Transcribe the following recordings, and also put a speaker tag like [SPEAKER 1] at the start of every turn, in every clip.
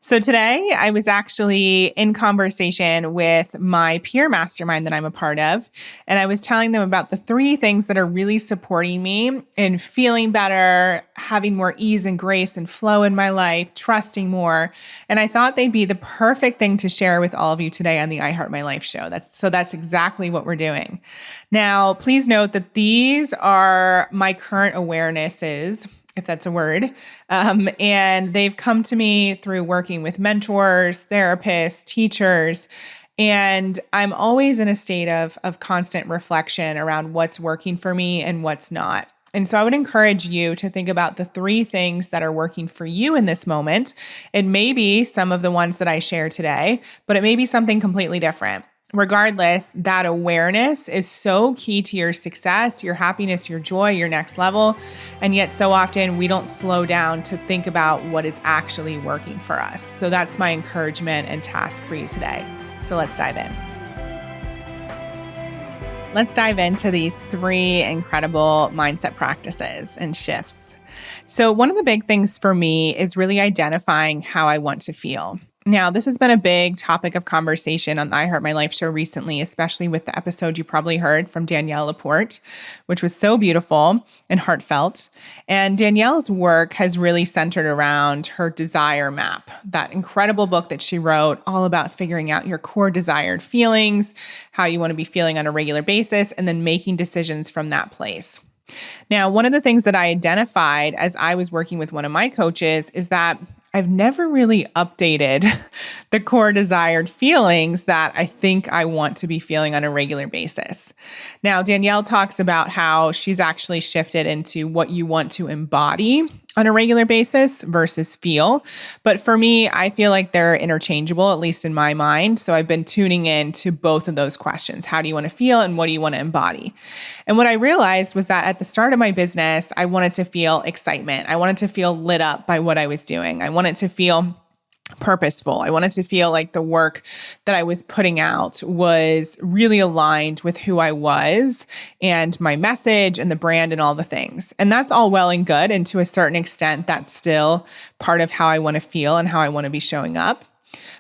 [SPEAKER 1] So today I was actually in conversation with my peer mastermind that I'm a part of. And I was telling them about the three things that are really supporting me in feeling better, having more ease and grace and flow in my life, trusting more. And I thought they'd be the perfect thing to share with all of you today on the I Heart My Life show. That's exactly what we're doing. Now, please note that these are my current awarenesses, if that's a word. And they've come to me through working with mentors, therapists, teachers. And I'm always in a state of constant reflection around what's working for me and what's not. And so I would encourage you to think about the three things that are working for you in this moment. It may be some of the ones that I share today, but it may be something completely different. Regardless, that awareness is so key to your success, your happiness, your joy, your next level. And yet so often we don't slow down to think about what is actually working for us. So that's my encouragement and task for you today. So let's dive in. Let's dive into these three incredible mindset practices and shifts. So one of the big things for me is really identifying how I want to feel. Now, this has been a big topic of conversation on the I Heart My Life show recently, especially with the episode you probably heard from Danielle Laporte, which was so beautiful and heartfelt. And Danielle's work has really centered around her desire map, that incredible book that she wrote all about figuring out your core desired feelings, how you want to be feeling on a regular basis, and then making decisions from that place. Now, one of the things that I identified as I was working with one of my coaches is that I've never really updated the core desired feelings that I think I want to be feeling on a regular basis. Now, Danielle talks about how she's actually shifted into what you want to embody on a regular basis versus feel. But for me, I feel like they're interchangeable, at least in my mind. So I've been tuning in to both of those questions. How do you want to feel and what do you want to embody? And what I realized was that at the start of my business, I wanted to feel excitement. I wanted to feel lit up by what I was doing. I wanted to feel purposeful. I wanted to feel like the work that I was putting out was really aligned with who I was and my message and the brand and all the things. And that's all well and good. And to a certain extent, that's still part of how I want to feel and how I want to be showing up.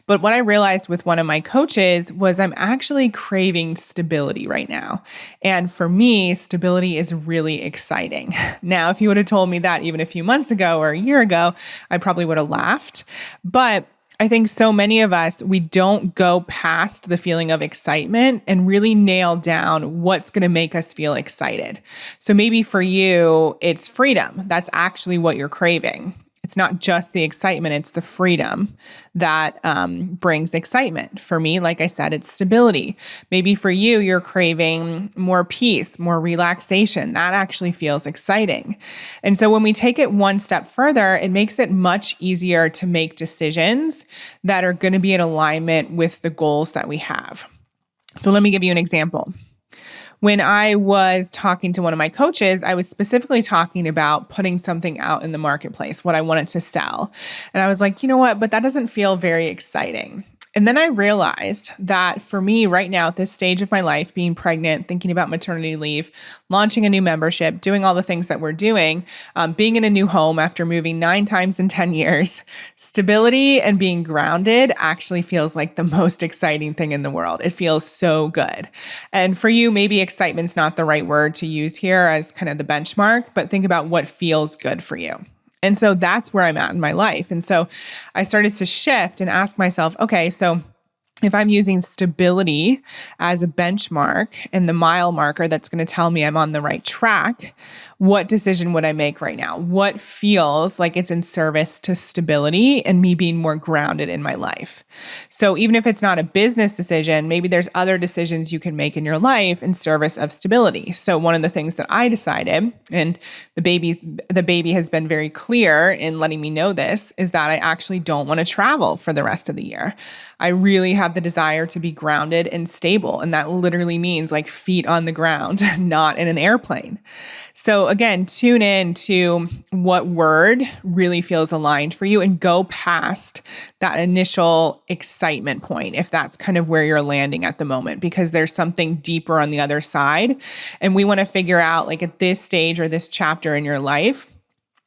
[SPEAKER 1] But what I realized with one of my coaches was I'm actually craving stability right now. And for me, stability is really exciting. Now, if you would have told me that even a few months ago or a year ago, I probably would have laughed. But I think so many of us, we don't go past the feeling of excitement and really nail down what's going to make us feel excited. So maybe for you, it's freedom. That's actually what you're craving. It's not just the excitement, it's the freedom that brings excitement. For me, like I said, it's stability. Maybe for you, you're craving more peace, more relaxation. That actually feels exciting. And so when we take it one step further, it makes it much easier to make decisions that are going to be in alignment with the goals that we have. So let me give you an example. When I was talking to one of my coaches, I was specifically talking about putting something out in the marketplace, what I wanted to sell. And I was like, you know what, but that doesn't feel very exciting. And then I realized that for me right now at this stage of my life, being pregnant, thinking about maternity leave, launching a new membership, doing all the things that we're doing, being in a new home after moving 9 times in 10 years, stability and being grounded actually feels like the most exciting thing in the world. It feels so good. And for you, maybe excitement's not the right word to use here as kind of the benchmark, but think about what feels good for you. And so that's where I'm at in my life. And so I started to shift and ask myself, okay, so if I'm using stability as a benchmark and the mile marker that's going to tell me I'm on the right track, what decision would I make right now? What feels like it's in service to stability and me being more grounded in my life? So even if it's not a business decision, maybe there's other decisions you can make in your life in service of stability. So one of the things that I decided, and the baby has been very clear in letting me know this, is that I actually don't want to travel for the rest of the year. I really have the desire to be grounded and stable. And that literally means like feet on the ground, not in an airplane. So again, tune in to what word really feels aligned for you and go past that initial excitement point, if that's kind of where you're landing at the moment, because there's something deeper on the other side. And we want to figure out, like, at this stage or this chapter in your life,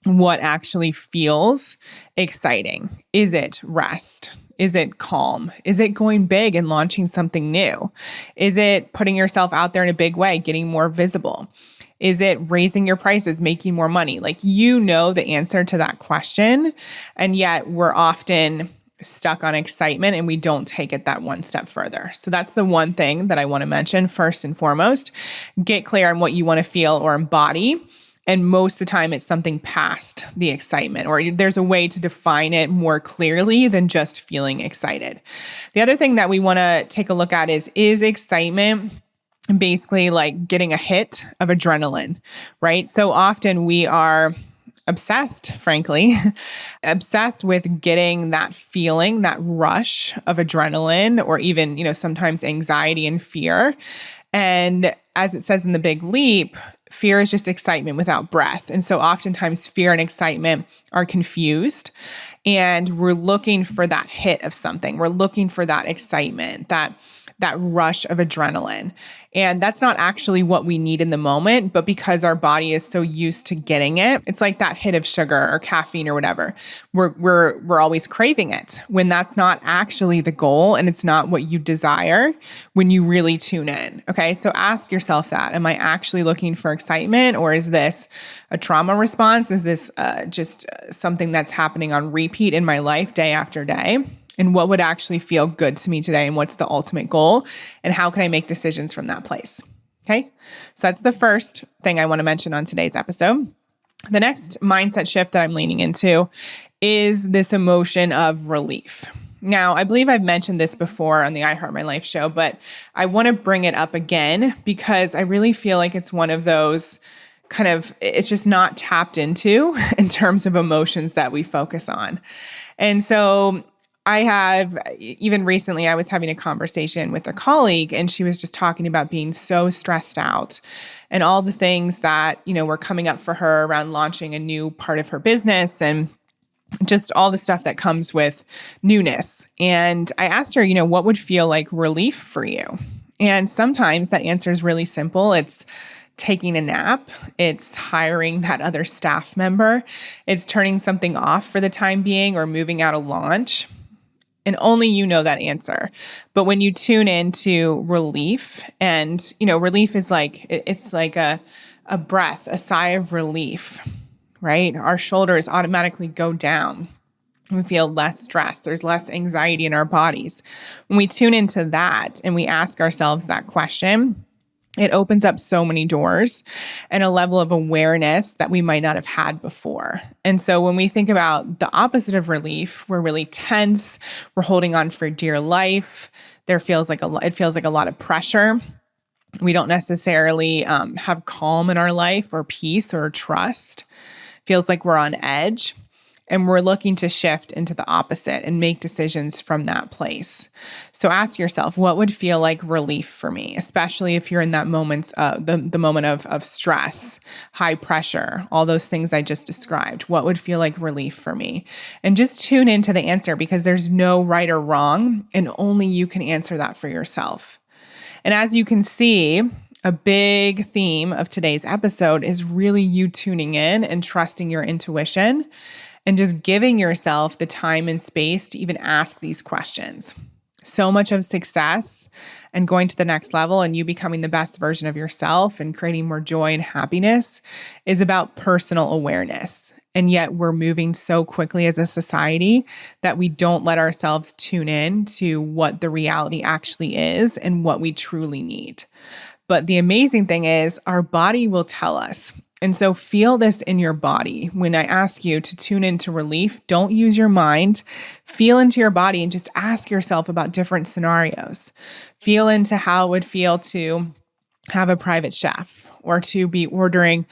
[SPEAKER 1] what actually feels exciting. Is it rest? Is it calm? Is it going big and launching something new? Is it putting yourself out there in a big way, getting more visible? Is it raising your prices, making more money? Like, you know the answer to that question. And yet we're often stuck on excitement and we don't take it that one step further. So that's the one thing that I want to mention first and foremost. Get clear on what you want to feel or embody. And most of the time, it's something past the excitement, or there's a way to define it more clearly than just feeling excited. The other thing that we want to take a look at is excitement basically like getting a hit of adrenaline, right? So often we are obsessed, frankly, obsessed with getting that feeling, that rush of adrenaline, or even, sometimes anxiety and fear. And as it says in The Big Leap, fear is just excitement without breath. And so oftentimes fear and excitement are confused, and we're looking for that hit of something. We're looking for that excitement, that rush of adrenaline. And that's not actually what we need in the moment, but because our body is so used to getting it, it's like that hit of sugar or caffeine or whatever. We're always craving it when that's not actually the goal, and it's not what you desire when you really tune in. Okay. So ask yourself that. Am I actually looking for excitement, or is this a trauma response? Is this just something that's happening on repeat in my life day after day? And what would actually feel good to me today? And what's the ultimate goal? And how can I make decisions from that place? Okay. So that's the first thing I want to mention on today's episode. The next mindset shift that I'm leaning into is this emotion of relief. Now, I believe I've mentioned this before on the I Heart My Life show, but I want to bring it up again because I really feel like it's one of those it's just not tapped into in terms of emotions that we focus on. And so even recently, I was having a conversation with a colleague, and she was just talking about being so stressed out and all the things that, were coming up for her around launching a new part of her business and just all the stuff that comes with newness. And I asked her, what would feel like relief for you? And sometimes that answer is really simple. It's taking a nap. It's hiring that other staff member. It's turning something off for the time being or moving out a launch. And only you know that answer. But when you tune into relief, and, relief is it's like a breath, a sigh of relief, right? Our shoulders automatically go down. We feel less stress. There's less anxiety in our bodies. When we tune into that and we ask ourselves that question, it opens up so many doors and a level of awareness that we might not have had before. And so when we think about the opposite of relief, we're really tense, we're holding on for dear life. It feels like a lot of pressure. We don't necessarily have calm in our life or peace or trust. Feels like we're on edge. And we're looking to shift into the opposite and make decisions from that place. So ask yourself, what would feel like relief for me, especially if you're in that moment, the moment of stress, high pressure, all those things I just described. What would feel like relief for me? And just tune into the answer, because there's no right or wrong, and only you can answer that for yourself. And as you can see, a big theme of today's episode is really you tuning in and trusting your intuition, and just giving yourself the time and space to even ask these questions. So much of success and going to the next level and you becoming the best version of yourself and creating more joy and happiness is about personal awareness. And yet we're moving so quickly as a society that we don't let ourselves tune in to what the reality actually is and what we truly need. But the amazing thing is our body will tell us. And so feel this in your body. When I ask you to tune into relief, don't use your mind. Feel into your body and just ask yourself about different scenarios. Feel into how it would feel to have a private chef, or to be ordering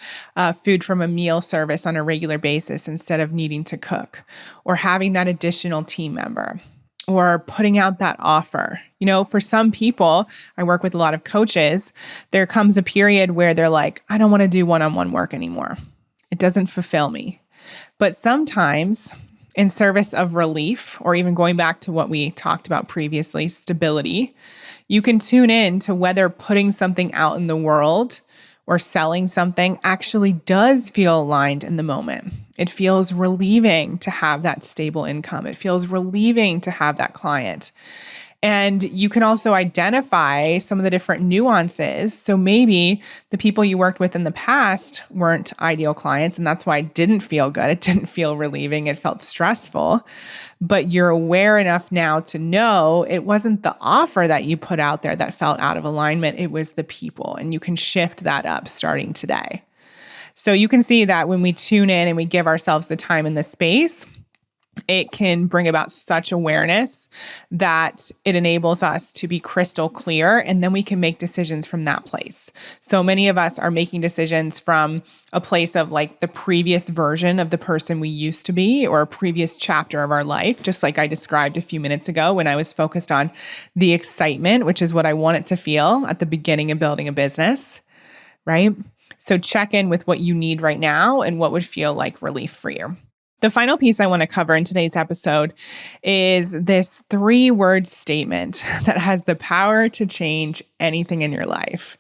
[SPEAKER 1] food from a meal service on a regular basis instead of needing to cook, or having that additional team member, or putting out that offer. For some people, I work with a lot of coaches, there comes a period where they're like, I don't want to do one-on-one work anymore. It doesn't fulfill me. But sometimes in service of relief, or even going back to what we talked about previously, stability, you can tune in to whether putting something out in the world or selling something actually does feel aligned in the moment. It feels relieving to have that stable income. It feels relieving to have that client. And you can also identify some of the different nuances. So maybe the people you worked with in the past weren't ideal clients, and that's why it didn't feel good. It didn't feel relieving. It felt stressful. But you're aware enough now to know it wasn't the offer that you put out there that felt out of alignment. It was the people. And you can shift that up starting today. So you can see that when we tune in and we give ourselves the time and the space, it can bring about such awareness that it enables us to be crystal clear, and then we can make decisions from that place. So many of us are making decisions from a place of like the previous version of the person we used to be or a previous chapter of our life, just like I described a few minutes ago when I was focused on the excitement, which is what I want it to feel at the beginning of building a business, right? So check in with what you need right now and what would feel like relief for you. The final piece I want to cover in today's episode is this 3-word statement that has the power to change anything in your life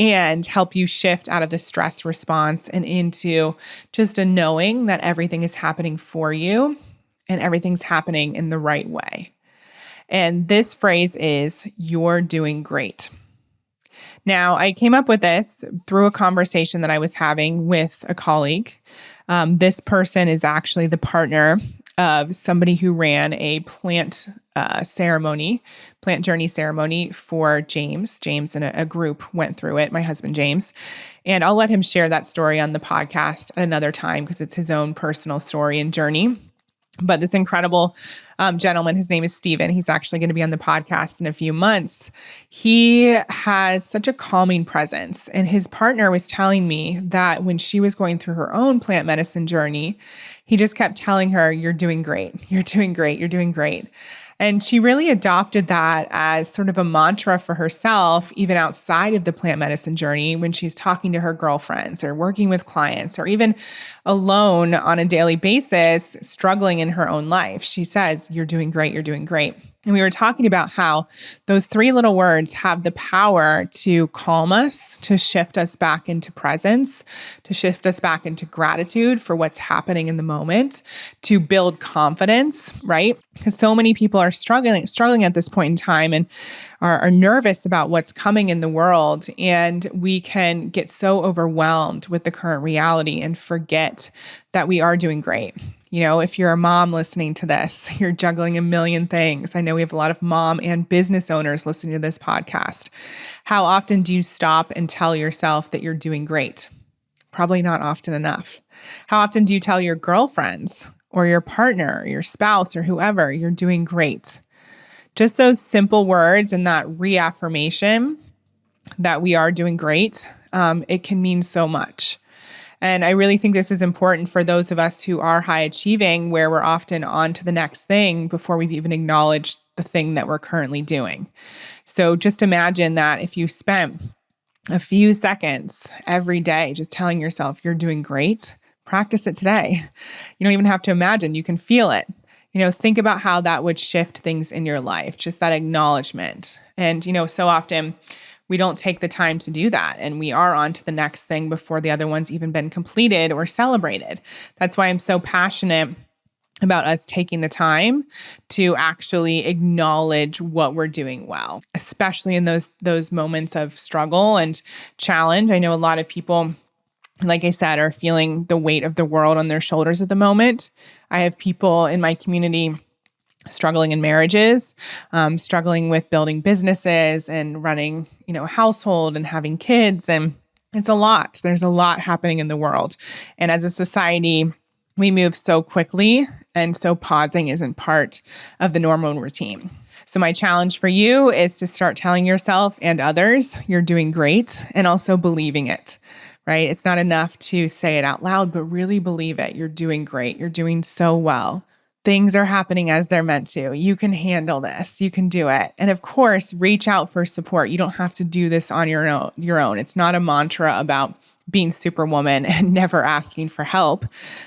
[SPEAKER 1] and help you shift out of the stress response and into just a knowing that everything is happening for you and everything's happening in the right way. And this phrase is, "You're doing great." Now, I came up with this through a conversation that I was having with a colleague. This person is actually the partner of somebody who ran a plant journey ceremony for James. James and a group went through it, my husband, James. And I'll let him share that story on the podcast at another time because it's his own personal story and journey. But this incredible gentleman, his name is Steven. He's actually going to be on the podcast in a few months. He has such a calming presence. And his partner was telling me that when she was going through her own plant medicine journey, he just kept telling her, "You're doing great. You're doing great. You're doing great." And she really adopted that as sort of a mantra for herself, even outside of the plant medicine journey, when she's talking to her girlfriends or working with clients or even alone on a daily basis, struggling in her own life. She says, "You're doing great. You're doing great." And we were talking about how those 3 little words have the power to calm us, to shift us back into presence, to shift us back into gratitude for what's happening in the moment, to build confidence, right? Because so many people are struggling at this point in time and are nervous about what's coming in the world. And we can get so overwhelmed with the current reality and forget that we are doing great. You know, if you're a mom listening to this, you're juggling a million things. I know we have a lot of mom and business owners listening to this podcast. How often do you stop and tell yourself that you're doing great? Probably not often enough. How often do you tell your girlfriends or your partner or your spouse or whoever you're doing great? Just those simple words and that reaffirmation that we are doing great, it can mean so much. And I really think this is important for those of us who are high achieving, where we're often on to the next thing before we've even acknowledged the thing that we're currently doing. So just imagine that if you spent a few seconds every day just telling yourself you're doing great, practice it today. You don't even have to imagine, you can feel it. You know, think about how that would shift things in your life, just that acknowledgement. And, you know, so often we don't take the time to do that. And we are on to the next thing before the other one's even been completed or celebrated. That's why I'm so passionate about us taking the time to actually acknowledge what we're doing well, especially in those moments of struggle and challenge. I know a lot of people, like I said, are feeling the weight of the world on their shoulders at the moment. I have people in my community struggling in marriages, struggling with building businesses and running, a household and having kids. And it's a lot. There's a lot happening in the world. And as a society, we move so quickly, and so pausing isn't part of the normal routine. So my challenge for you is to start telling yourself and others you're doing great, and also believing it, right? It's not enough to say it out loud, but really believe it. You're doing great. You're doing so well. Things are happening as they're meant to. You can handle this. You can do it. And of course, reach out for support. You don't have to do this on your own. It's not a mantra about being superwoman and never asking for help,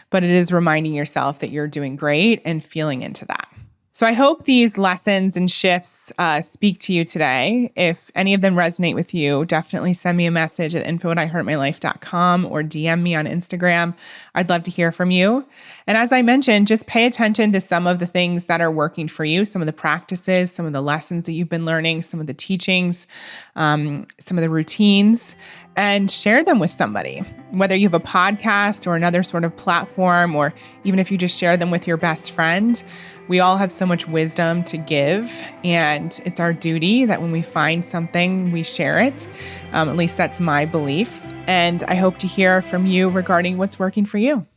[SPEAKER 1] but it is reminding yourself that you're doing great and feeling into that. So I hope these lessons and shifts speak to you today. If any of them resonate with you, definitely send me a message at info@iheartmylife.com or DM me on Instagram. I'd love to hear from you. And as I mentioned, just pay attention to some of the things that are working for you, some of the practices, some of the lessons that you've been learning, some of the teachings, some of the routines, and share them with somebody, whether you have a podcast or another sort of platform, or even if you just share them with your best friend. We all have so much wisdom to give, and it's our duty that when we find something, we share it. At least that's my belief. And I hope to hear from you regarding what's working for you.